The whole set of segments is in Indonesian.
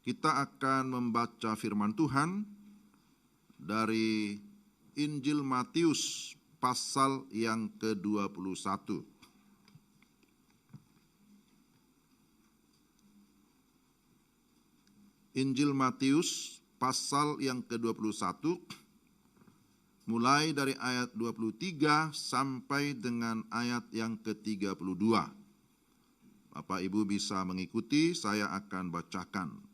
Kita akan membaca firman Tuhan dari Injil Matius pasal yang ke-21. Injil Matius pasal yang ke-21, mulai dari ayat 23 sampai dengan ayat yang ke-32. Bapak Ibu bisa mengikuti, saya akan bacakan.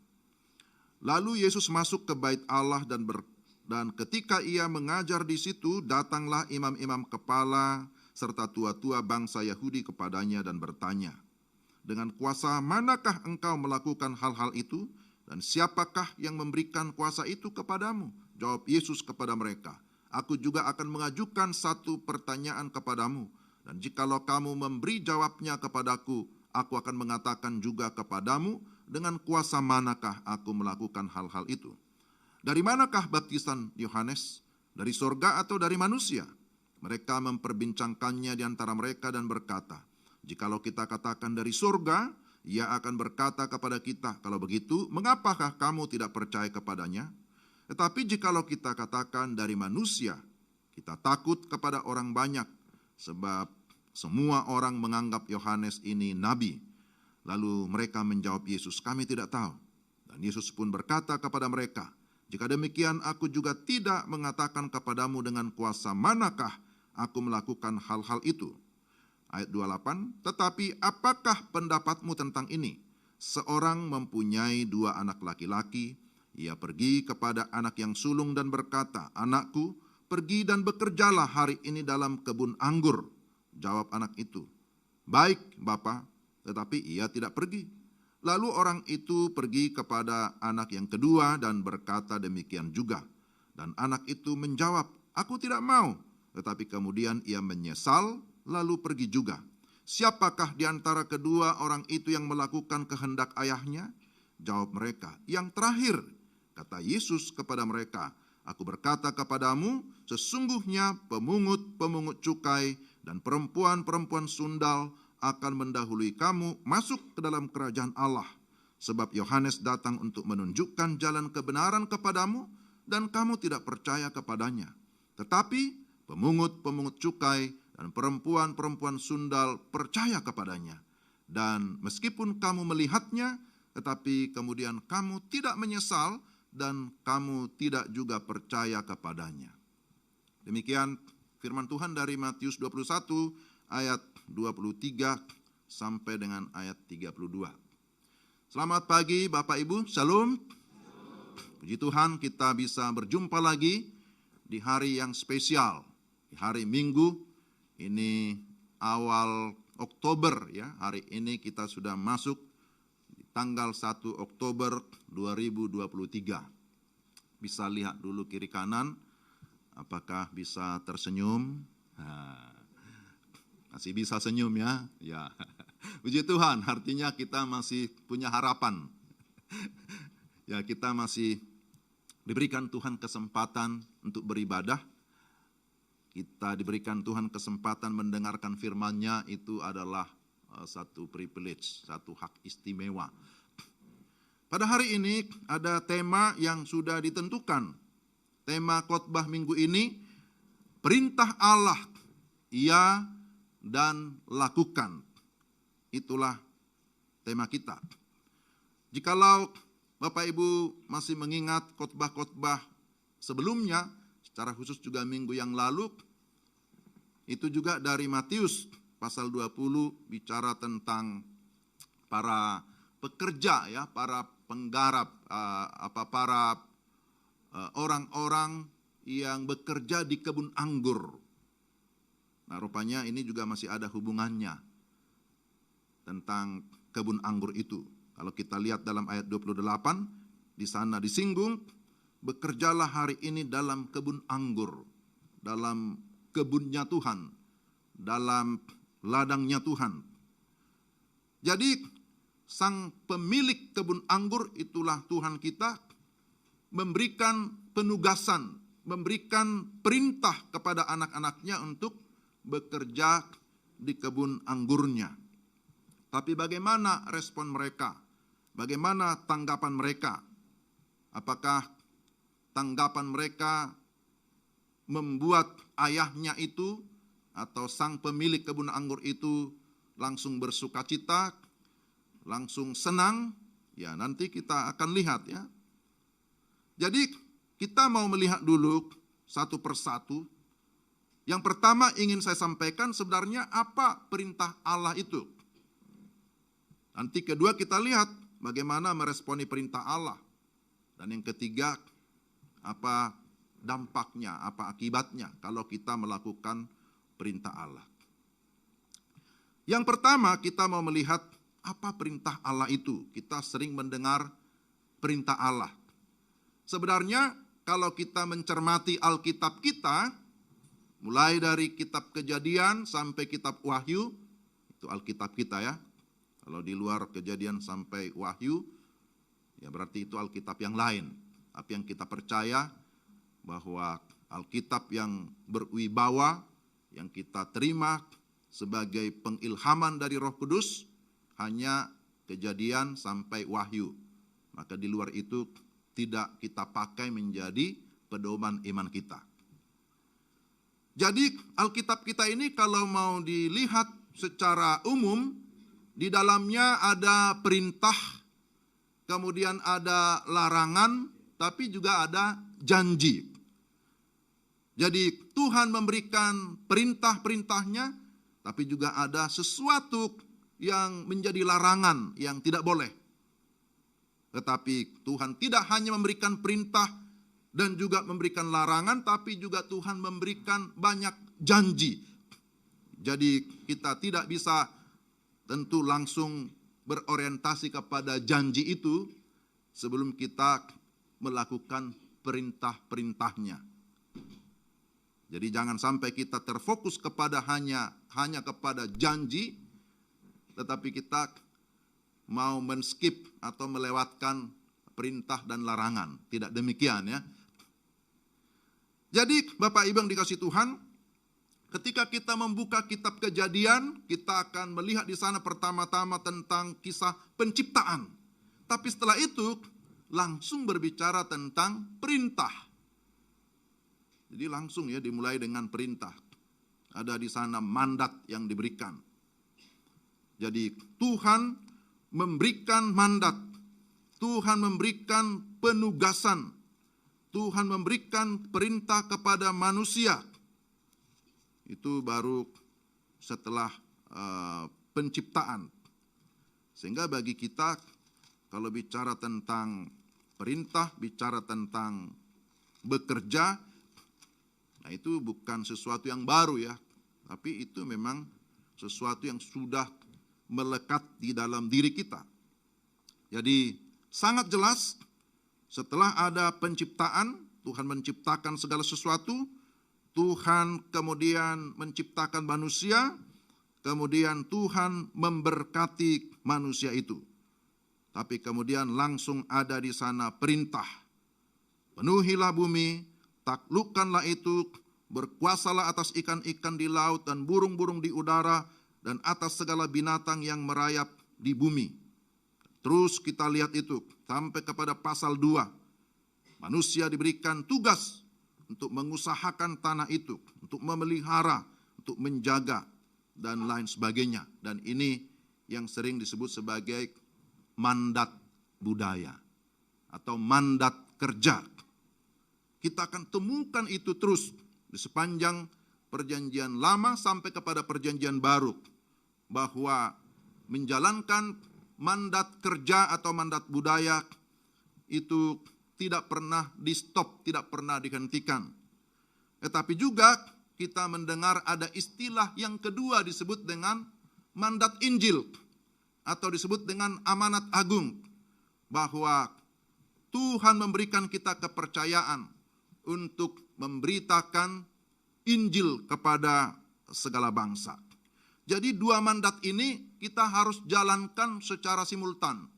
Lalu Yesus masuk ke bait Allah dan ketika ia mengajar di situ, datanglah imam-imam kepala serta tua-tua bangsa Yahudi kepadanya dan bertanya, dengan kuasa manakah engkau melakukan hal-hal itu? Dan siapakah yang memberikan kuasa itu kepadamu? Jawab Yesus kepada mereka, aku juga akan mengajukan satu pertanyaan kepadamu. Dan jikalau kamu memberi jawabnya kepadaku, aku akan mengatakan juga kepadamu, dengan kuasa manakah aku melakukan hal-hal itu? Dari manakah baptisan Yohanes? Dari sorga atau dari manusia? Mereka memperbincangkannya di antara mereka dan berkata, jikalau kita katakan dari sorga, ia akan berkata kepada kita, kalau begitu, mengapakah kamu tidak percaya kepadanya? Tetapi jikalau kita katakan dari manusia, kita takut kepada orang banyak, sebab semua orang menganggap Yohanes ini nabi. Lalu mereka menjawab Yesus, kami tidak tahu. Dan Yesus pun berkata kepada mereka, jika demikian aku juga tidak mengatakan kepadamu dengan kuasa manakah aku melakukan hal-hal itu. Ayat 28, tetapi apakah pendapatmu tentang ini? Seorang mempunyai 2 anak laki-laki, ia pergi kepada anak yang sulung dan berkata, anakku, pergi dan bekerjalah hari ini dalam kebun anggur. Jawab anak itu, baik Bapa, tetapi ia tidak pergi. Lalu orang itu pergi kepada anak yang kedua dan berkata demikian juga. Dan anak itu menjawab, aku tidak mau. Tetapi kemudian ia menyesal, lalu pergi juga. Siapakah di antara kedua orang itu yang melakukan kehendak ayahnya? Jawab mereka, yang terakhir. Kata Yesus kepada mereka, aku berkata kepadamu, sesungguhnya pemungut-pemungut cukai dan perempuan-perempuan sundal akan mendahului kamu masuk ke dalam kerajaan Allah. Sebab Yohanes datang untuk menunjukkan jalan kebenaran kepadamu, dan kamu tidak percaya kepadanya. Tetapi pemungut-pemungut cukai dan perempuan-perempuan sundal percaya kepadanya. Dan meskipun kamu melihatnya, tetapi kemudian kamu tidak menyesal dan kamu tidak juga percaya kepadanya. Demikian firman Tuhan dari Matius 21 ayat 23 sampai dengan ayat 32. Selamat pagi Bapak Ibu, Shalom. Puji Tuhan kita bisa berjumpa lagi di hari yang spesial, di hari Minggu. Ini awal Oktober ya, hari ini kita sudah masuk di tanggal 1 Oktober 2023. Bisa lihat dulu kiri kanan, apakah bisa tersenyum? Masih bisa senyum ya? Ya. Puji Tuhan, artinya kita masih punya harapan. Ya, kita masih diberikan Tuhan kesempatan untuk beribadah. Kita diberikan Tuhan kesempatan mendengarkan firman-Nya, itu adalah satu privilege, satu hak istimewa. Pada hari ini ada tema yang sudah ditentukan. Tema khotbah minggu ini, perintah Allah, ia dan lakukan. Itulah tema kita. Jikalau Bapak Ibu masih mengingat khotbah-khotbah sebelumnya, secara khusus juga minggu yang lalu, itu juga dari Matius pasal 20 bicara tentang para pekerja ya, para penggarap, para orang-orang yang bekerja di kebun anggur. Nah, rupanya ini juga masih ada hubungannya tentang kebun anggur itu. Kalau kita lihat dalam ayat 28, di sana disinggung, bekerjalah hari ini dalam kebun anggur, dalam kebunnya Tuhan, dalam ladangnya Tuhan. Jadi, sang pemilik kebun anggur itulah Tuhan kita, memberikan penugasan, memberikan perintah kepada anak-anaknya untuk bekerja di kebun anggurnya. Tapi bagaimana respon mereka? bagaimana tanggapan mereka? Apakah tanggapan mereka membuat ayahnya itu atau sang pemilik kebun anggur itu langsung bersukacita, langsung senang? Ya, nanti kita akan lihat ya. Jadi kita mau melihat dulu satu persatu. Yang pertama ingin saya sampaikan sebenarnya apa perintah Allah itu. Nanti kedua kita lihat bagaimana meresponi perintah Allah. Dan yang ketiga, apa dampaknya, apa akibatnya kalau kita melakukan perintah Allah. Yang pertama kita mau melihat apa perintah Allah itu. Kita sering mendengar perintah Allah. Sebenarnya kalau kita mencermati Alkitab kita, mulai dari kitab Kejadian sampai kitab Wahyu, itu Alkitab kita ya. Kalau di luar Kejadian sampai Wahyu, ya berarti itu Alkitab yang lain. Tapi yang kita percaya bahwa Alkitab yang berwibawa, yang kita terima sebagai pengilhaman dari Roh Kudus, hanya Kejadian sampai Wahyu. Maka di luar itu tidak kita pakai menjadi pedoman iman kita. Jadi Alkitab kita ini kalau mau dilihat secara umum, di dalamnya ada perintah, kemudian ada larangan, tapi juga ada janji. Jadi Tuhan memberikan perintah-perintahnya, tapi juga ada sesuatu yang menjadi larangan yang tidak boleh. Tetapi Tuhan tidak hanya memberikan perintah dan juga memberikan larangan, tapi juga Tuhan memberikan banyak janji. Jadi kita tidak bisa tentu langsung berorientasi kepada janji itu sebelum kita melakukan perintah-perintahnya. Jadi jangan sampai kita terfokus kepada hanya kepada janji, tetapi kita mau men-skip atau melewatkan perintah dan larangan. Tidak demikian ya. Jadi Bapak Ibu yang dikasihi Tuhan, ketika kita membuka kitab Kejadian, kita akan melihat di sana pertama-tama tentang kisah penciptaan. Tapi setelah itu langsung berbicara tentang perintah. Jadi langsung ya dimulai dengan perintah. Ada di sana mandat yang diberikan. Jadi Tuhan memberikan mandat, Tuhan memberikan penugasan, Tuhan memberikan perintah kepada manusia. Itu baru setelah penciptaan. Sehingga bagi kita kalau bicara tentang perintah, bicara tentang bekerja, nah itu bukan sesuatu yang baru ya, tapi itu memang sesuatu yang sudah melekat di dalam diri kita. Jadi sangat jelas setelah ada penciptaan, Tuhan menciptakan segala sesuatu, Tuhan kemudian menciptakan manusia, kemudian Tuhan memberkati manusia itu. Tapi kemudian langsung ada di sana perintah. Penuhilah bumi, taklukkanlah itu, berkuasalah atas ikan-ikan di laut dan burung-burung di udara, dan atas segala binatang yang merayap di bumi. Terus kita lihat itu sampai kepada pasal 2. Manusia diberikan tugas untuk mengusahakan tanah itu, untuk memelihara, untuk menjaga, dan lain sebagainya. Dan ini yang sering disebut sebagai mandat budaya atau mandat kerja. Kita akan temukan itu terus di sepanjang perjanjian lama sampai kepada perjanjian baru, bahwa menjalankan mandat kerja atau mandat budaya itu tidak pernah di stop, tidak pernah dihentikan. Tetapi juga kita mendengar ada istilah yang kedua disebut dengan mandat Injil atau disebut dengan amanat agung, bahwa Tuhan memberikan kita kepercayaan untuk memberitakan Injil kepada segala bangsa. Jadi dua mandat ini kita harus jalankan secara simultan.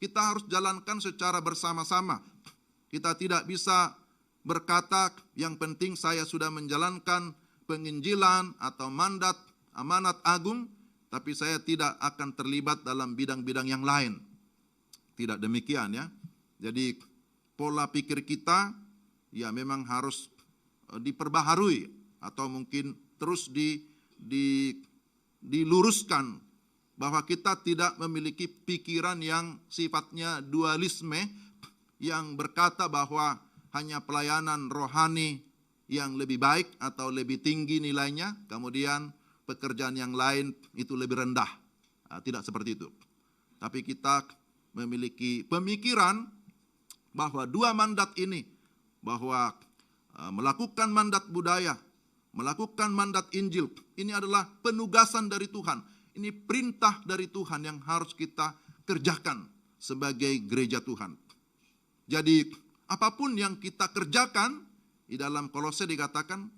Kita harus jalankan secara bersama-sama. Kita tidak bisa berkata yang penting saya sudah menjalankan penginjilan atau mandat amanat agung, tapi saya tidak akan terlibat dalam bidang-bidang yang lain. Tidak demikian ya. Jadi pola pikir kita ya memang harus diperbaharui atau mungkin terus diluruskan bahwa kita tidak memiliki pikiran yang sifatnya dualisme yang berkata bahwa hanya pelayanan rohani yang lebih baik atau lebih tinggi nilainya, kemudian pekerjaan yang lain itu lebih rendah. Tidak seperti itu. Tapi kita memiliki pemikiran bahwa dua mandat ini, bahwa melakukan mandat budaya, melakukan mandat Injil, ini adalah penugasan dari Tuhan. Ini perintah dari Tuhan yang harus kita kerjakan sebagai gereja Tuhan. Jadi apapun yang kita kerjakan, di dalam Kolose dikatakan,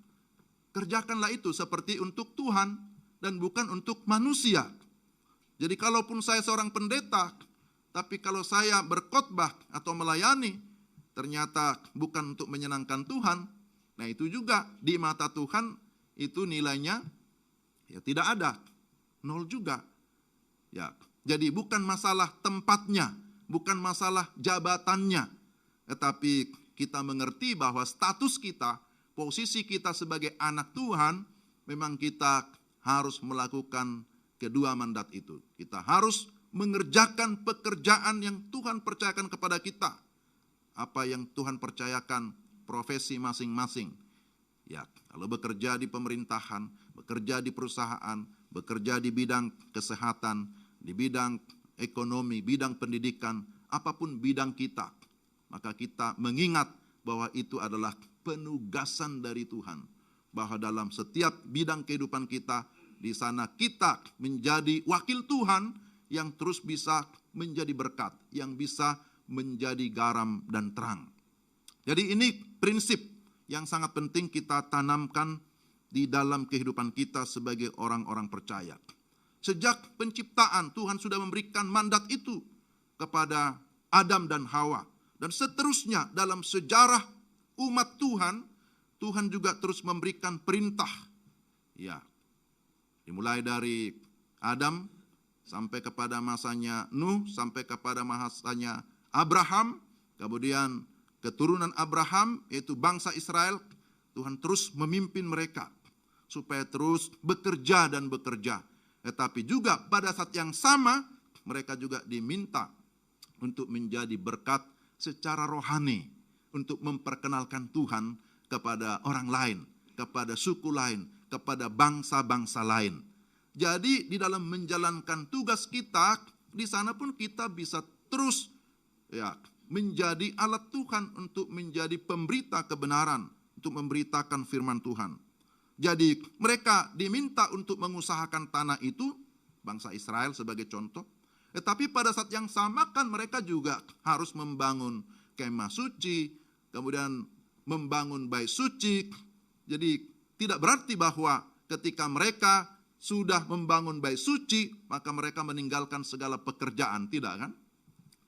kerjakanlah itu seperti untuk Tuhan dan bukan untuk manusia. Jadi kalaupun saya seorang pendeta, tapi kalau saya berkhotbah atau melayani, ternyata bukan untuk menyenangkan Tuhan, nah itu juga di mata Tuhan itu nilainya ya tidak ada, 0 juga. Ya, jadi bukan masalah tempatnya, bukan masalah jabatannya, tetapi kita mengerti bahwa status kita, posisi kita sebagai anak Tuhan, memang kita harus melakukan kedua mandat itu. Kita harus mengerjakan pekerjaan yang Tuhan percayakan kepada kita. Apa yang Tuhan percayakan, profesi masing-masing. Ya, kalau bekerja di pemerintahan, bekerja di perusahaan, bekerja di bidang kesehatan, di bidang ekonomi, bidang pendidikan, apapun bidang kita, maka kita mengingat bahwa itu adalah penugasan dari Tuhan. Bahwa dalam setiap bidang kehidupan kita, di sana kita menjadi wakil Tuhan yang terus bisa menjadi berkat, yang bisa menjadi garam dan terang. Jadi ini prinsip yang sangat penting kita tanamkan di dalam kehidupan kita sebagai orang-orang percaya. Sejak penciptaan Tuhan sudah memberikan mandat itu kepada Adam dan Hawa. Dan seterusnya dalam sejarah umat Tuhan, Tuhan juga terus memberikan perintah. Ya, dimulai dari Adam sampai kepada masanya Nuh, sampai kepada masanya Abraham, kemudian keturunan Abraham yaitu bangsa Israel, Tuhan terus memimpin mereka supaya terus bekerja dan bekerja. Tetapi juga pada saat yang sama mereka juga diminta untuk menjadi berkat secara rohani, untuk memperkenalkan Tuhan kepada orang lain, kepada suku lain, kepada bangsa-bangsa lain. Jadi di dalam menjalankan tugas kita, di sana pun kita bisa terus ya menjadi alat Tuhan untuk menjadi pemberita kebenaran, untuk memberitakan firman Tuhan. Jadi mereka diminta untuk mengusahakan tanah itu, bangsa Israel sebagai contoh. Tetapi pada saat yang sama kan mereka juga harus membangun kemah suci, kemudian membangun bait suci. Jadi tidak berarti bahwa ketika mereka sudah membangun bait suci, maka mereka meninggalkan segala pekerjaan, tidak kan?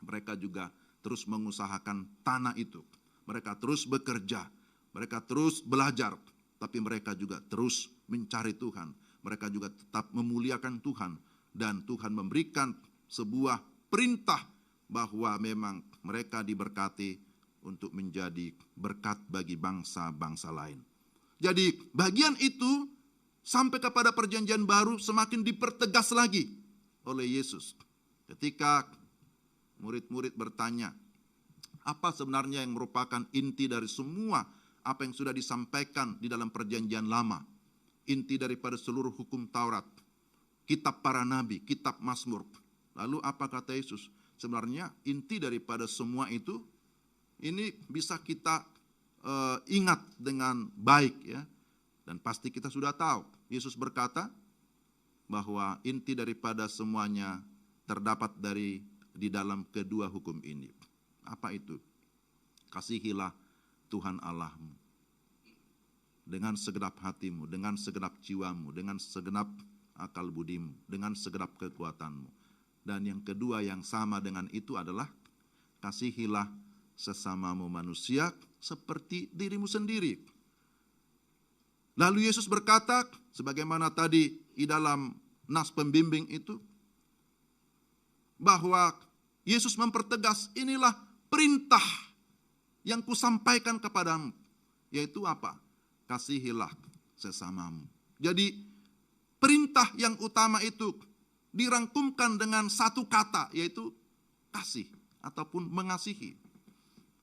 Mereka juga terus mengusahakan tanah itu. Mereka terus bekerja, mereka terus belajar, tapi mereka juga terus mencari Tuhan. Mereka juga tetap memuliakan Tuhan, dan Tuhan memberikan sebuah perintah bahwa memang mereka diberkati untuk menjadi berkat bagi bangsa-bangsa lain. Jadi bagian itu sampai kepada perjanjian baru semakin dipertegas lagi oleh Yesus. Ketika murid-murid bertanya, apa sebenarnya yang merupakan inti dari semua apa yang sudah disampaikan di dalam perjanjian lama? Inti daripada seluruh hukum Taurat, kitab para nabi, kitab Mazmur. Lalu apa kata Yesus? Sebenarnya inti daripada semua itu, ini bisa kita ingat dengan baik ya. Dan pasti kita sudah tahu. Yesus berkata bahwa inti daripada semuanya terdapat di dalam kedua hukum ini. Apa itu? Kasihilah Tuhan Allahmu dengan segenap hatimu, dengan segenap jiwamu, dengan segenap akal budimu, dengan segenap kekuatanmu. Dan yang kedua yang sama dengan itu adalah kasihilah sesamamu manusia seperti dirimu sendiri. Lalu Yesus berkata, sebagaimana tadi di dalam nas pembimbing itu, bahwa Yesus mempertegas, inilah perintah yang kusampaikan kepadamu. Yaitu apa? Kasihilah sesamamu. Jadi perintah yang utama itu dirangkumkan dengan satu kata, yaitu kasih ataupun mengasihi.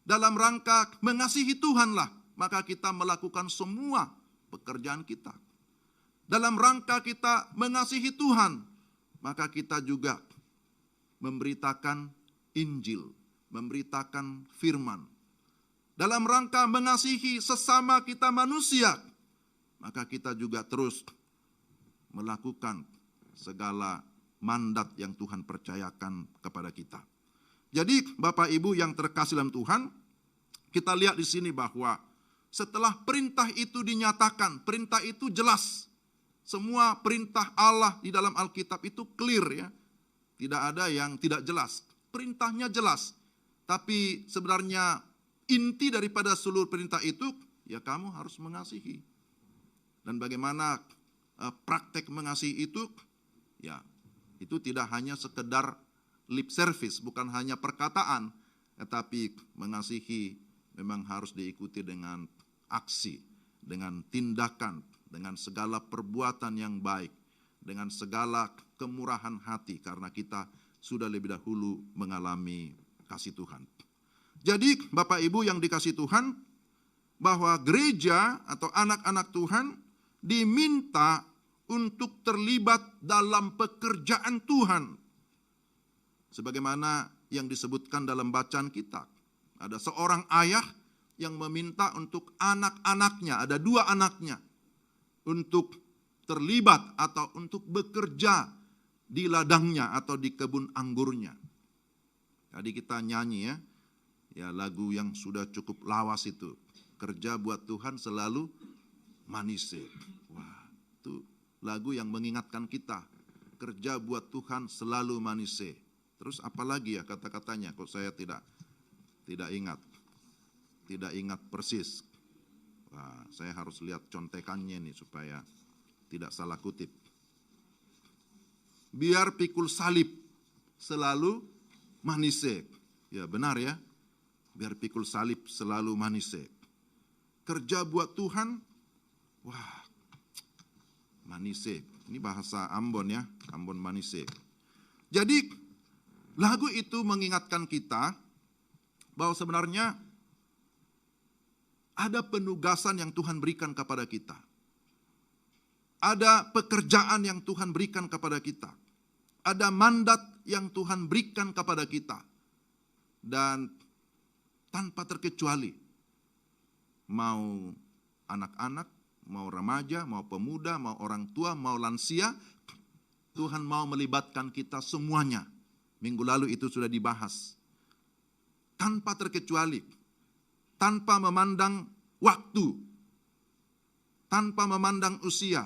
Dalam rangka mengasihi Tuhanlah, maka kita melakukan semua pekerjaan kita. Dalam rangka kita mengasihi Tuhan, maka kita juga memberitakan Injil, memberitakan firman. Dalam rangka mengasihi sesama kita manusia, maka kita juga terus melakukan segala mandat yang Tuhan percayakan kepada kita. Jadi Bapak Ibu yang terkasih dalam Tuhan, kita lihat di sini bahwa setelah perintah itu dinyatakan, perintah itu jelas. Semua perintah Allah di dalam Alkitab itu clear ya. Tidak ada yang tidak jelas. Perintahnya jelas. Tapi sebenarnya inti daripada seluruh perintah itu, ya kamu harus mengasihi. Dan bagaimana praktek mengasihi itu, ya itu tidak hanya sekedar lip service, bukan hanya perkataan, tetapi mengasihi memang harus diikuti dengan aksi, dengan tindakan, dengan segala perbuatan yang baik, dengan segala kemurahan hati, karena kita sudah lebih dahulu mengalami kasih Tuhan. Jadi Bapak Ibu yang dikasih Tuhan, bahwa gereja atau anak-anak Tuhan diminta untuk terlibat dalam pekerjaan Tuhan. Sebagaimana yang disebutkan dalam bacaan kita. Ada seorang ayah yang meminta untuk anak-anaknya, ada 2 anaknya, untuk terlibat atau untuk bekerja di ladangnya atau di kebun anggurnya. Tadi kita nyanyi ya lagu yang sudah cukup lawas itu. Kerja buat Tuhan selalu manise. Wah, itu lagu yang mengingatkan kita. Kerja buat Tuhan selalu manise. Terus apalagi ya kata-katanya, kok saya tidak ingat. Tidak ingat persis. Wah, saya harus lihat contekannya nih supaya tidak salah kutip. Biar pikul salib selalu manise. Ya benar ya. Biar pikul salib selalu manise. Kerja buat Tuhan, wah manise. Ini bahasa Ambon ya, Ambon manise. Jadi lagu itu mengingatkan kita bahwa sebenarnya ada penugasan yang Tuhan berikan kepada kita. Ada pekerjaan yang Tuhan berikan kepada kita. Ada mandat yang Tuhan berikan kepada kita. Dan tanpa terkecuali, mau anak-anak, mau remaja, mau pemuda, mau orang tua, mau lansia, Tuhan mau melibatkan kita semuanya. Minggu lalu itu sudah dibahas. Tanpa terkecuali, tanpa memandang waktu, tanpa memandang usia.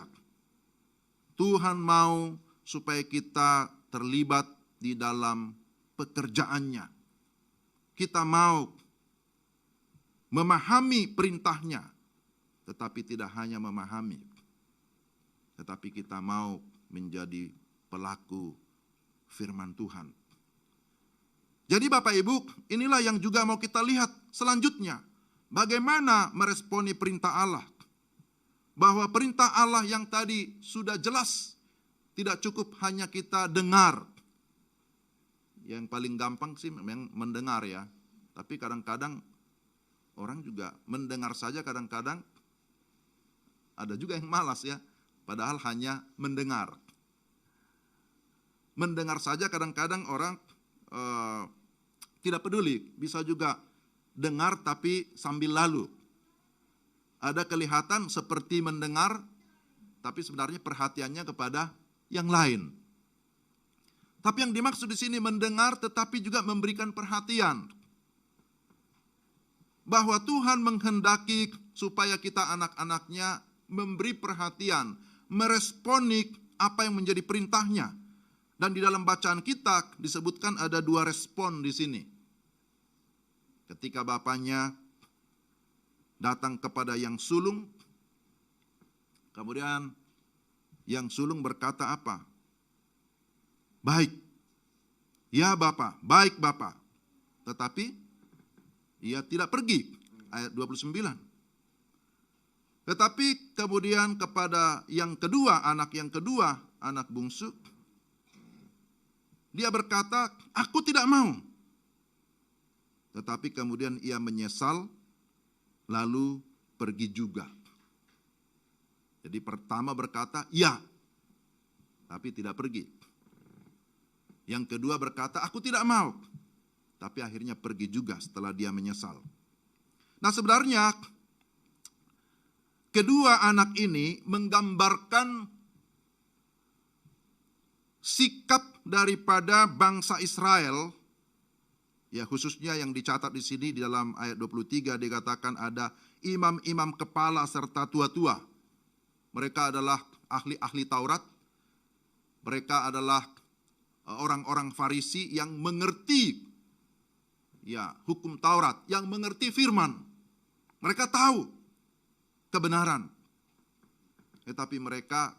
Tuhan mau supaya kita terlibat di dalam pekerjaannya. Kita mau memahami perintahnya, tetapi tidak hanya memahami, tetapi kita mau menjadi pelaku firman Tuhan. Jadi Bapak Ibu, inilah yang juga mau kita lihat selanjutnya. Bagaimana meresponi perintah Allah. Bahwa perintah Allah yang tadi sudah jelas, tidak cukup hanya kita dengar. Yang paling gampang sih memang mendengar ya. Tapi kadang-kadang orang juga mendengar saja, kadang-kadang ada juga yang malas ya. Padahal hanya mendengar. Mendengar saja kadang-kadang orang tidak peduli, bisa juga dengar tapi sambil lalu. Ada kelihatan seperti mendengar, tapi sebenarnya perhatiannya kepada yang lain. Tapi yang dimaksud di sini mendengar tetapi juga memberikan perhatian. Bahwa Tuhan menghendaki supaya kita anak-anaknya memberi perhatian, meresponi apa yang menjadi perintahnya. Dan di dalam bacaan kita disebutkan ada 2 respon di sini. Ketika bapaknya datang kepada yang sulung, kemudian yang sulung berkata apa? Baik, Ya Bapa, baik Bapa. Tetapi ia tidak pergi. Ayat 29. Tetapi kemudian kepada yang kedua, anak bungsu, dia berkata, aku tidak mau. Tetapi kemudian ia menyesal, lalu pergi juga. Jadi pertama berkata, ya, tapi tidak pergi. Yang kedua berkata, aku tidak mau. Tapi akhirnya pergi juga setelah dia menyesal. Nah sebenarnya, kedua anak ini menggambarkan sikap daripada bangsa Israel, ya khususnya yang dicatat di sini di dalam ayat 23 dikatakan ada imam-imam kepala serta tua-tua. Mereka adalah ahli-ahli Taurat. Mereka adalah orang-orang Farisi yang mengerti ya hukum Taurat, yang mengerti firman. Mereka tahu kebenaran. Tetapi mereka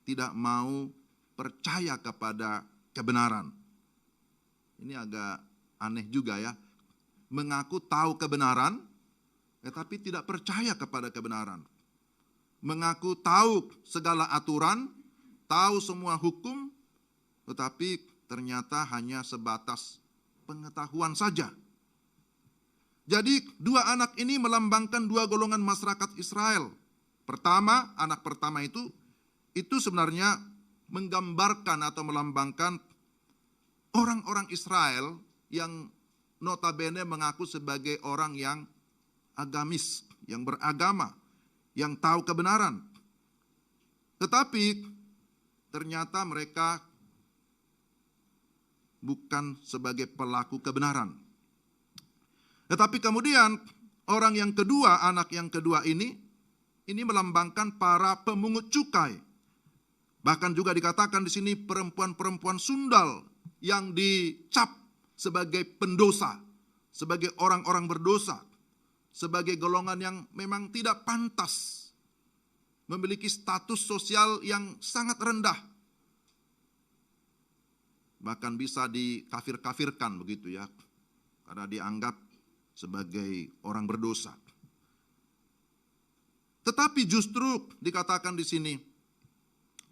tidak mau percaya kepada kebenaran. Ini agak aneh juga ya. Mengaku tahu kebenaran, tetapi tidak percaya kepada kebenaran. Mengaku tahu segala aturan, tahu semua hukum, tetapi ternyata hanya sebatas pengetahuan saja. Jadi dua anak ini melambangkan dua golongan masyarakat Israel. Pertama, anak pertama itu sebenarnya menggambarkan atau melambangkan orang-orang Israel yang notabene mengaku sebagai orang yang agamis, yang beragama, yang tahu kebenaran. Tetapi ternyata mereka bukan sebagai pelaku kebenaran. Tetapi kemudian orang yang kedua, anak yang kedua ini melambangkan para pemungut cukai. Bahkan juga dikatakan di sini perempuan-perempuan sundal yang dicap sebagai pendosa, sebagai orang-orang berdosa, sebagai golongan yang memang tidak pantas, memiliki status sosial yang sangat rendah. Bahkan bisa dikafir-kafirkan begitu ya, karena dianggap sebagai orang berdosa. Tetapi justru dikatakan di sini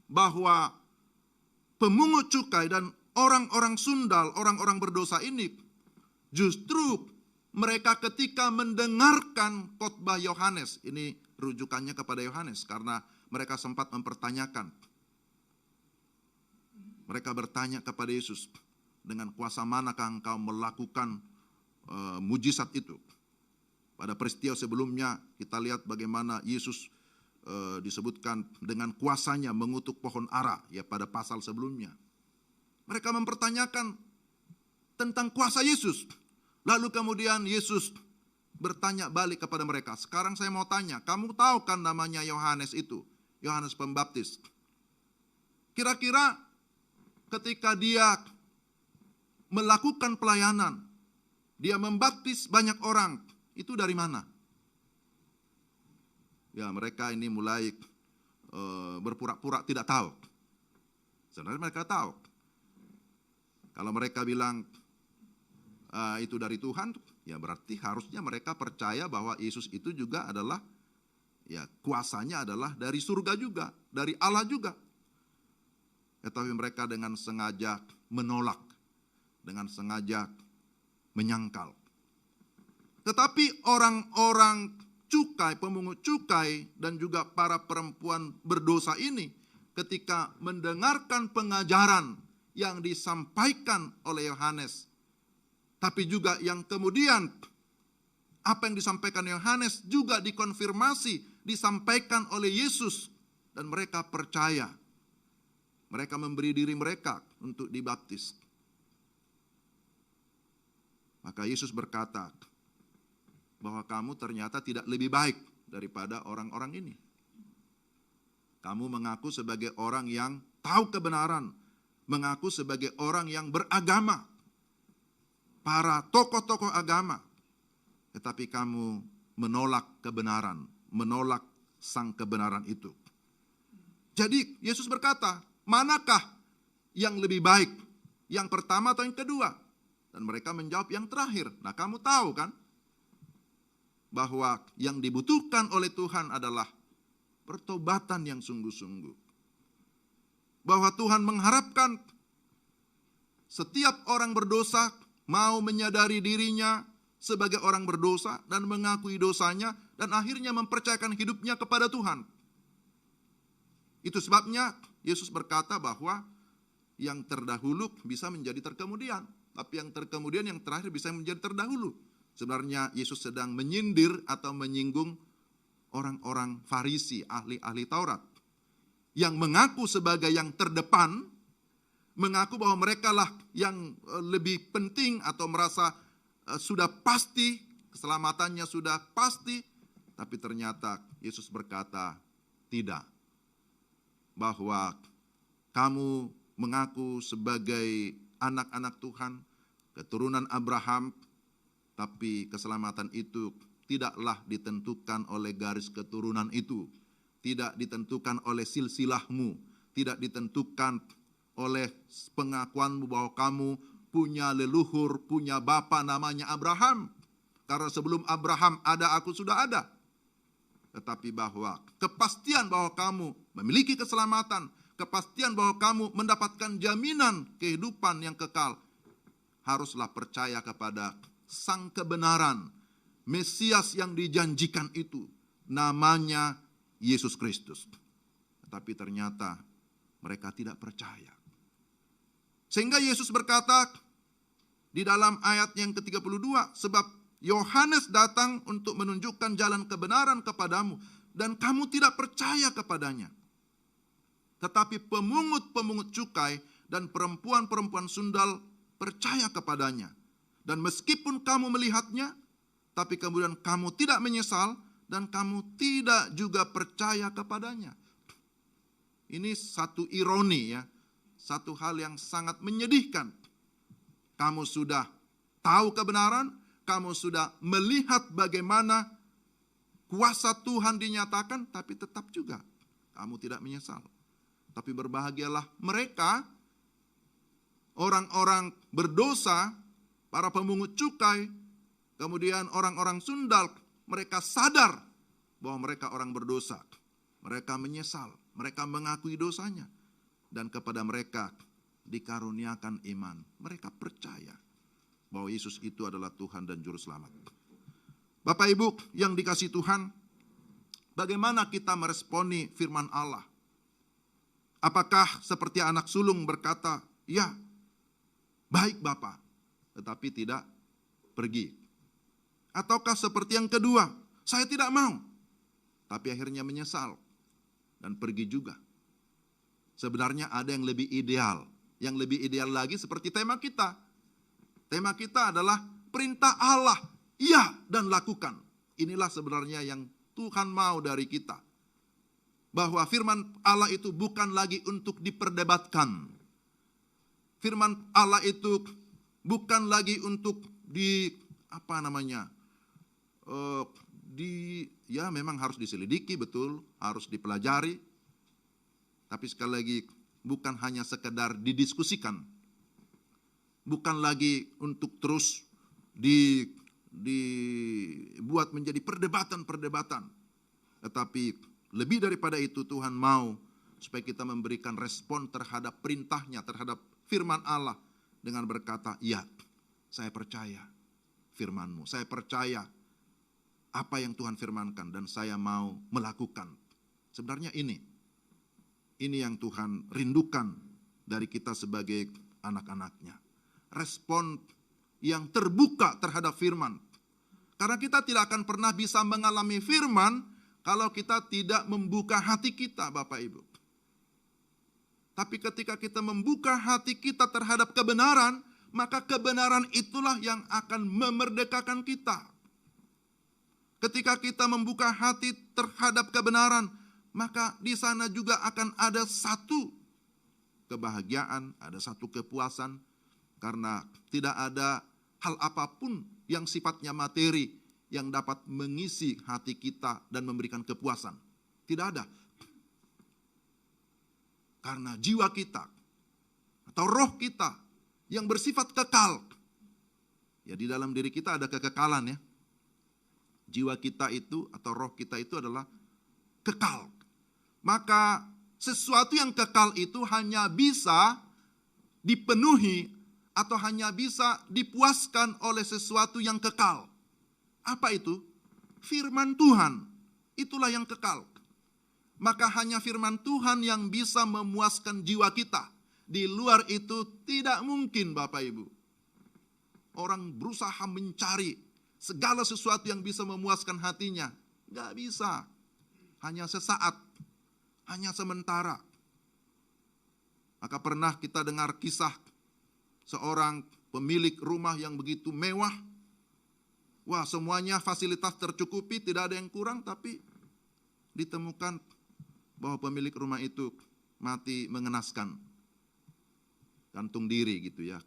bahwa pemungut cukai dan orang-orang sundal, orang-orang berdosa ini, justru mereka ketika mendengarkan khotbah Yohanes, ini rujukannya kepada Yohanes karena mereka sempat mempertanyakan. Mereka bertanya kepada Yesus, dengan kuasa manakah engkau melakukan mujizat itu? Pada peristiwa sebelumnya kita lihat bagaimana Yesus disebutkan dengan kuasanya mengutuk pohon ara ya pada pasal sebelumnya. Mereka mempertanyakan tentang kuasa Yesus. Lalu kemudian Yesus bertanya balik kepada mereka. Sekarang saya mau tanya, kamu tahu kan namanya Yohanes itu? Yohanes Pembaptis. Kira-kira ketika dia melakukan pelayanan, dia membaptis banyak orang, itu dari mana? Ya mereka ini mulai berpura-pura tidak tahu. Sebenarnya mereka tahu. Kalau mereka bilang itu dari Tuhan, ya berarti harusnya mereka percaya bahwa Yesus itu juga adalah, ya kuasanya adalah dari surga juga, dari Allah juga. Tetapi mereka dengan sengaja menolak, dengan sengaja menyangkal. Tetapi orang-orang cukai, pemungut cukai, dan juga para perempuan berdosa ini, ketika mendengarkan pengajaran yang disampaikan oleh Yohanes, tapi juga yang kemudian apa yang disampaikan Yohanes juga dikonfirmasi, disampaikan oleh Yesus, dan mereka percaya. Mereka memberi diri mereka untuk dibaptis. Maka Yesus berkata bahwa kamu ternyata tidak lebih baik daripada orang-orang ini. Kamu mengaku sebagai orang yang tahu kebenaran, mengaku sebagai orang yang beragama, para tokoh-tokoh agama, tetapi kamu menolak kebenaran, menolak sang kebenaran itu. Jadi Yesus berkata, manakah yang lebih baik? Yang pertama atau yang kedua? Dan mereka menjawab yang terakhir. Nah, kamu tahu kan bahwa yang dibutuhkan oleh Tuhan adalah pertobatan yang sungguh-sungguh. Bahwa Tuhan mengharapkan setiap orang berdosa mau menyadari dirinya sebagai orang berdosa dan mengakui dosanya dan akhirnya mempercayakan hidupnya kepada Tuhan. Itu sebabnya Yesus berkata bahwa yang terdahulu bisa menjadi terkemudian, tapi yang terkemudian yang terakhir bisa menjadi terdahulu. Sebenarnya Yesus sedang menyindir atau menyinggung orang-orang Farisi, ahli-ahli Taurat, yang mengaku sebagai yang terdepan, mengaku bahwa mereka lah yang lebih penting atau merasa sudah pasti, keselamatannya sudah pasti, tapi ternyata Yesus berkata, tidak. Bahwa kamu mengaku sebagai anak-anak Tuhan, keturunan Abraham, tapi keselamatan itu tidaklah ditentukan oleh garis keturunan itu, tidak ditentukan oleh silsilahmu, tidak ditentukan oleh pengakuanmu bahwa kamu punya leluhur, punya bapa namanya Abraham. Karena sebelum Abraham ada, aku sudah ada. Tetapi bahwa kepastian bahwa kamu memiliki keselamatan, kepastian bahwa kamu mendapatkan jaminan kehidupan yang kekal, haruslah percaya kepada Sang kebenaran, Mesias yang dijanjikan itu, namanya Yesus Kristus. Tetapi ternyata mereka tidak percaya. Sehingga Yesus berkata di dalam ayat yang ke-32, sebab Yohanes datang untuk menunjukkan jalan kebenaran kepadamu, dan kamu tidak percaya kepadanya. Tetapi pemungut-pemungut cukai dan perempuan-perempuan sundal percaya kepadanya. Dan meskipun kamu melihatnya, tapi kemudian kamu tidak menyesal, dan kamu tidak juga percaya kepadanya. Ini satu ironi ya, satu hal yang sangat menyedihkan. Kamu sudah tahu kebenaran, kamu sudah melihat bagaimana kuasa Tuhan dinyatakan, tapi tetap juga kamu tidak menyesal. Tapi berbahagialah mereka, orang-orang berdosa, para pemungut cukai, kemudian orang-orang sundal, mereka sadar bahwa mereka orang berdosa. Mereka menyesal, mereka mengakui dosanya. Dan kepada mereka dikaruniakan iman. Mereka percaya bahwa Yesus itu adalah Tuhan dan Juru Selamat. Bapak Ibu yang dikasihi Tuhan, bagaimana kita meresponi firman Allah? Apakah seperti anak sulung berkata, ya, baik Bapak, tetapi tidak pergi? Ataukah seperti yang kedua, saya tidak mau, tapi akhirnya menyesal dan pergi juga? Sebenarnya ada yang lebih ideal. Yang lebih ideal lagi seperti tema kita. Tema kita adalah perintah Allah, iya dan lakukan. Inilah sebenarnya yang Tuhan mau dari kita. Bahwa firman Allah itu bukan lagi untuk diperdebatkan. Firman Allah itu bukan lagi untuk ya memang harus diselidiki, betul, harus dipelajari. Tapi sekali lagi, bukan hanya sekedar didiskusikan. Bukan lagi untuk terus dibuat menjadi perdebatan-perdebatan. Tetapi lebih daripada itu, Tuhan mau supaya kita memberikan respon terhadap perintahnya, terhadap firman Allah. Dengan berkata, ya, saya percaya firman-Mu. Saya percaya apa yang Tuhan firmankan dan saya mau melakukan. Sebenarnya ini yang Tuhan rindukan dari kita sebagai anak-anaknya. Respon yang terbuka terhadap firman. Karena kita tidak akan pernah bisa mengalami firman kalau kita tidak membuka hati kita, Bapak Ibu. Tapi ketika kita membuka hati kita terhadap kebenaran, maka kebenaran itulah yang akan memerdekakan kita. Ketika kita membuka hati terhadap kebenaran, maka di sana juga akan ada satu kebahagiaan, ada satu kepuasan, karena tidak ada hal apapun yang sifatnya materi yang dapat mengisi hati kita dan memberikan kepuasan. Tidak ada. Karena jiwa kita atau roh kita yang bersifat kekal. Ya, di dalam diri kita ada kekekalan ya. Jiwa kita itu atau roh kita itu adalah kekal. Maka sesuatu yang kekal itu hanya bisa dipenuhi atau hanya bisa dipuaskan oleh sesuatu yang kekal. Apa itu? Firman Tuhan. Itulah yang kekal. Maka hanya firman Tuhan yang bisa memuaskan jiwa kita. Di luar itu tidak mungkin, Bapak Ibu. Orang berusaha mencari segala sesuatu yang bisa memuaskan hatinya. Gak bisa. Hanya sesaat. Hanya sementara. Maka pernah kita dengar kisah seorang pemilik rumah yang begitu mewah. Wah, semuanya fasilitas tercukupi, tidak ada yang kurang, tapi ditemukan bahwa pemilik rumah itu mati mengenaskan. Gantung diri gitu ya.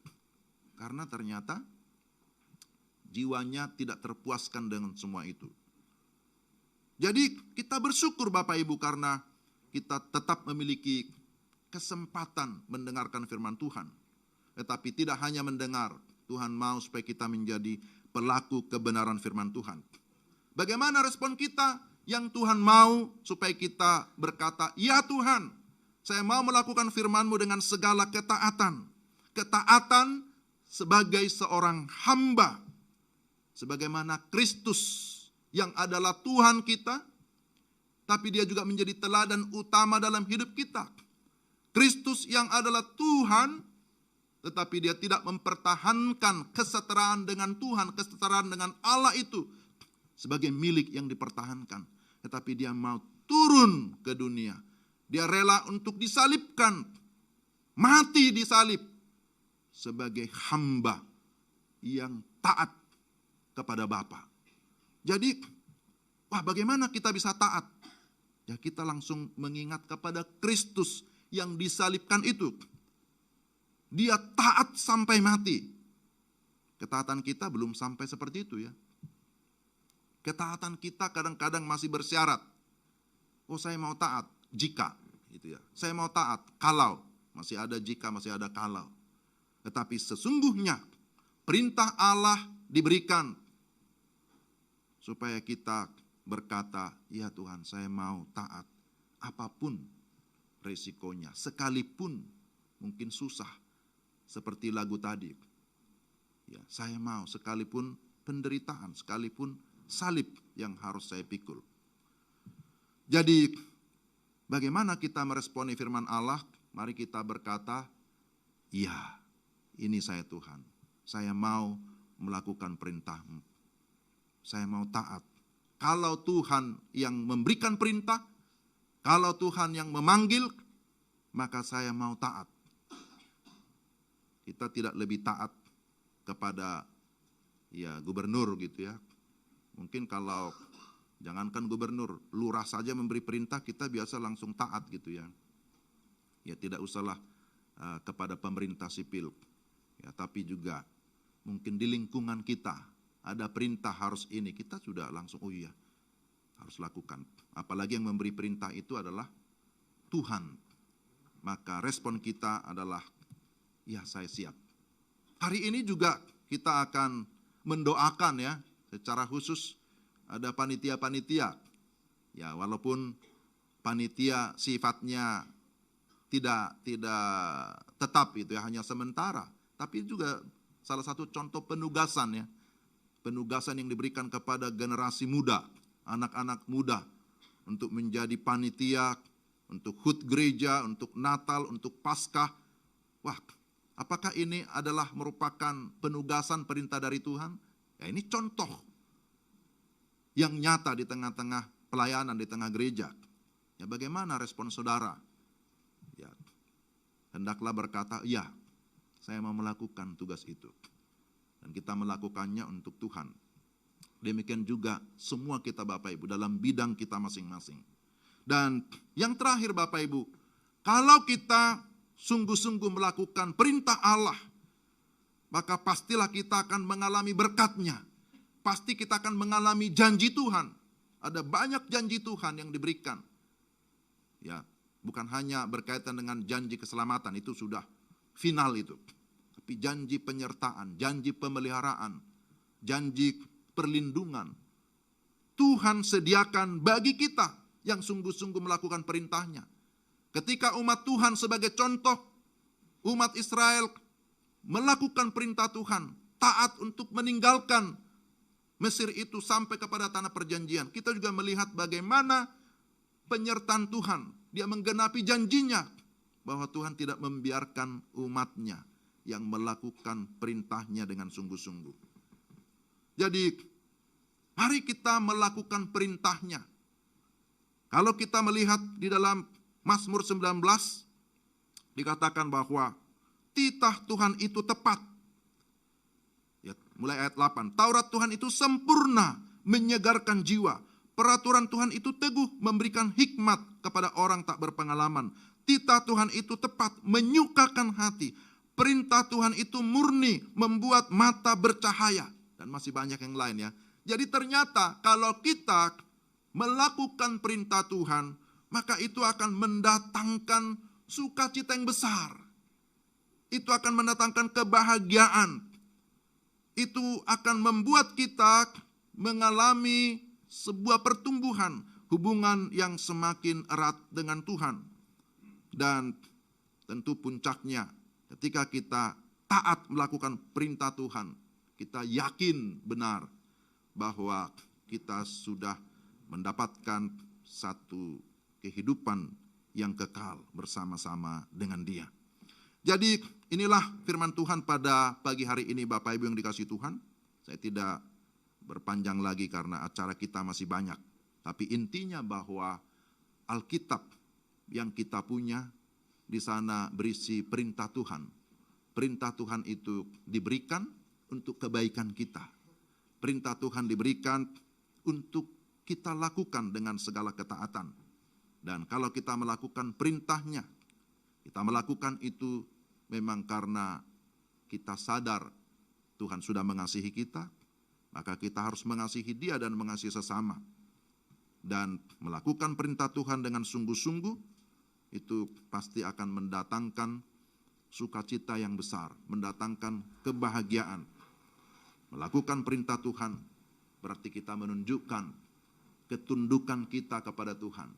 Karena ternyata jiwanya tidak terpuaskan dengan semua itu. Jadi kita bersyukur Bapak Ibu karena kita tetap memiliki kesempatan mendengarkan firman Tuhan. Tetapi tidak hanya mendengar, Tuhan mau supaya kita menjadi pelaku kebenaran firman Tuhan. Bagaimana respon kita yang Tuhan mau supaya kita berkata, ya Tuhan, saya mau melakukan firman-Mu dengan segala ketaatan. Ketaatan sebagai seorang hamba. Sebagaimana Kristus yang adalah Tuhan kita, tapi dia juga menjadi teladan utama dalam hidup kita. Kristus yang adalah Tuhan, tetapi dia tidak mempertahankan kesetaraan dengan Tuhan, kesetaraan dengan Allah itu sebagai milik yang dipertahankan. Tetapi dia mau turun ke dunia. Dia rela untuk disalibkan, mati disalib sebagai hamba yang taat kepada Bapa. Jadi, wah bagaimana kita bisa taat? Ya kita langsung mengingat kepada Kristus yang disalibkan itu. Dia taat sampai mati. Ketaatan kita belum sampai seperti itu ya. Ketaatan kita kadang-kadang masih bersyarat. Oh saya mau taat jika, gitu ya. Saya mau taat kalau, masih ada jika, masih ada kalau. Tetapi sesungguhnya perintah Allah diberikan supaya kita berkata, ya Tuhan saya mau taat apapun resikonya, sekalipun mungkin susah seperti lagu tadi. Ya, saya mau sekalipun penderitaan, sekalipun salib yang harus saya pikul. Jadi bagaimana kita meresponi firman Allah? Mari kita berkata, ya ini saya Tuhan, saya mau melakukan perintah-Mu. Saya mau taat. Kalau Tuhan yang memberikan perintah, kalau Tuhan yang memanggil, maka saya mau taat. Kita tidak lebih taat kepada ya gubernur gitu ya. Mungkin kalau jangankan gubernur, lurah saja memberi perintah kita biasa langsung taat gitu ya. Ya tidak usahlah kepada pemerintah sipil. Ya tapi juga mungkin di lingkungan kita ada perintah harus ini, kita sudah langsung oh iya harus lakukan. Apalagi yang memberi perintah itu adalah Tuhan. Maka respon kita adalah ya saya siap. Hari ini juga kita akan mendoakan ya secara khusus ada panitia-panitia. Ya walaupun panitia sifatnya tidak tetap itu ya, hanya sementara. Tapi juga salah satu contoh penugasan ya. Penugasan yang diberikan kepada generasi muda, anak-anak muda untuk menjadi panitia, untuk HUT gereja, untuk Natal, untuk Paskah. Wah, apakah ini adalah merupakan penugasan perintah dari Tuhan? Ya ini contoh yang nyata di tengah-tengah pelayanan, di tengah gereja. Ya bagaimana respon saudara? Ya, hendaklah berkata, ya saya mau melakukan tugas itu. Dan kita melakukannya untuk Tuhan. Demikian juga semua kita Bapak Ibu dalam bidang kita masing-masing. Dan yang terakhir Bapak Ibu, kalau kita sungguh-sungguh melakukan perintah Allah, maka pastilah kita akan mengalami berkat-Nya. Pasti kita akan mengalami janji Tuhan. Ada banyak janji Tuhan yang diberikan. Ya, bukan hanya berkaitan dengan janji keselamatan, itu sudah final itu. tapi janji penyertaan, janji pemeliharaan, janji perlindungan Tuhan sediakan bagi kita yang sungguh-sungguh melakukan perintahnya. Ketika umat Tuhan sebagai contoh, umat Israel melakukan perintah Tuhan, taat untuk meninggalkan Mesir itu sampai kepada tanah perjanjian. Kita juga melihat bagaimana penyertaan Tuhan. Dia menggenapi janjinya bahwa Tuhan tidak membiarkan umatnya yang melakukan perintahnya dengan sungguh-sungguh. Jadi, mari kita melakukan perintahnya. Kalau kita melihat di dalam Mazmur 19, dikatakan bahwa titah Tuhan itu tepat. Ya, mulai ayat 8. Taurat Tuhan itu sempurna, menyegarkan jiwa. Peraturan Tuhan itu teguh, memberikan hikmat kepada orang tak berpengalaman. Titah Tuhan itu tepat, menyukakan hati. Perintah Tuhan itu murni, membuat mata bercahaya. Dan masih banyak yang lain ya. Jadi ternyata kalau kita melakukan perintah Tuhan, maka itu akan mendatangkan sukacita yang besar. Itu akan mendatangkan kebahagiaan. Itu akan membuat kita mengalami sebuah pertumbuhan, hubungan yang semakin erat dengan Tuhan. Dan tentu puncaknya ketika kita taat melakukan perintah Tuhan, kita yakin benar bahwa kita sudah mendapatkan satu kehidupan yang kekal bersama-sama dengan Dia. Jadi inilah firman Tuhan pada pagi hari ini Bapak Ibu yang dikasihi Tuhan. Saya tidak berpanjang lagi karena acara kita masih banyak. Tapi intinya bahwa Alkitab yang kita punya di sana berisi perintah Tuhan. Perintah Tuhan itu diberikan untuk kebaikan kita. Perintah Tuhan diberikan untuk kita lakukan dengan segala ketaatan. Dan kalau kita melakukan perintahnya, kita melakukan itu memang karena kita sadar Tuhan sudah mengasihi kita, maka kita harus mengasihi Dia dan mengasihi sesama. Dan melakukan perintah Tuhan dengan sungguh-sungguh, itu pasti akan mendatangkan sukacita yang besar, mendatangkan kebahagiaan. Melakukan perintah Tuhan berarti kita menunjukkan ketundukan kita kepada Tuhan.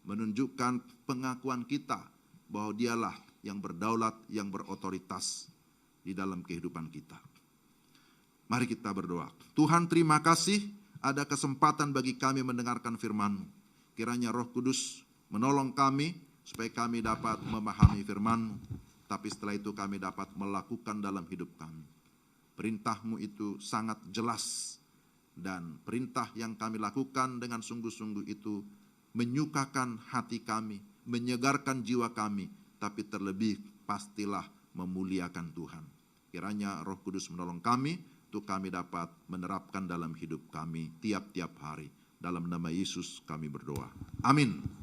Menunjukkan pengakuan kita bahwa Dialah yang berdaulat, yang berotoritas di dalam kehidupan kita. Mari kita berdoa. Tuhan, terima kasih ada kesempatan bagi kami mendengarkan firman-Mu. Kiranya Roh Kudus menolong kami supaya kami dapat memahami firman-Mu, tapi setelah itu kami dapat melakukan dalam hidup kami. Perintah-Mu itu sangat jelas, dan perintah yang kami lakukan dengan sungguh-sungguh itu menyukakan hati kami, menyegarkan jiwa kami, tapi terlebih pastilah memuliakan Tuhan. Kiranya Roh Kudus menolong kami untuk kami dapat menerapkan dalam hidup kami tiap-tiap hari. Dalam nama Yesus kami berdoa. Amin.